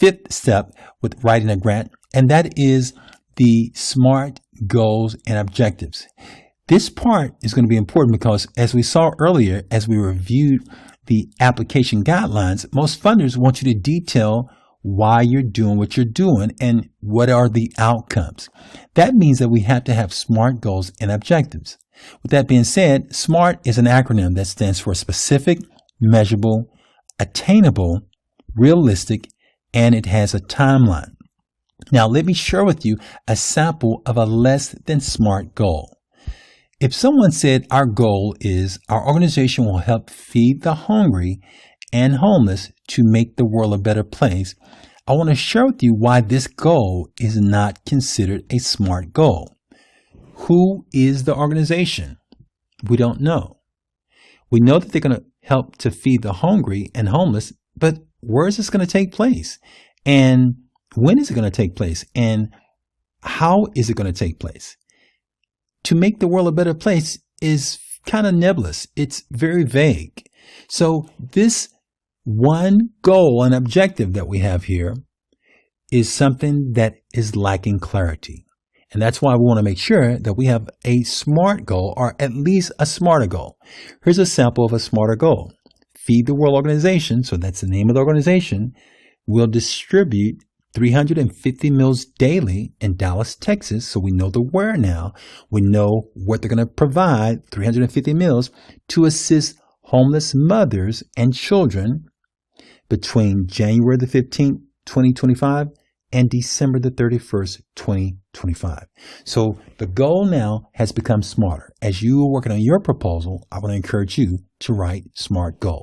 fifth step with writing a grant, and that is the SMART goals and objectives. This part is going to be important because, as we saw earlier, as we reviewed the application guidelines, most funders want you to detail why you're doing what you're doing and what are the outcomes. That means that we have to have SMART goals and objectives. With that being said, SMART is an acronym that stands for specific, measurable, attainable, realistic, and it has a timeline. Now, let me share with you a sample of a less than SMART goal. If someone said our goal is our organization will help feed the hungry and homeless to make the world a better place, I want to share with you why this goal is not considered a SMART goal. Who is the organization? We don't know. We know that they're going to help to feed the hungry and homeless, but where is this going to take place? And when is it going to take place? And how is it going to take place? To make the world a better place is kind of nebulous. It's very vague. So this one goal and objective that we have here is something that is lacking clarity. And that's why we want to make sure that we have a SMART goal, or at least a smarter goal. Here's a sample of a smarter goal. Feed the World organization, so that's the name of the organization, will distribute 350 meals daily in Dallas, Texas. So we know the where now. We know what they're going to provide, 350 meals, to assist homeless mothers and children between January the 15th, 2025 and December the 31st, 2025. So the goal now has become smarter. As you are working on your proposal, I want to encourage you to write SMART goals.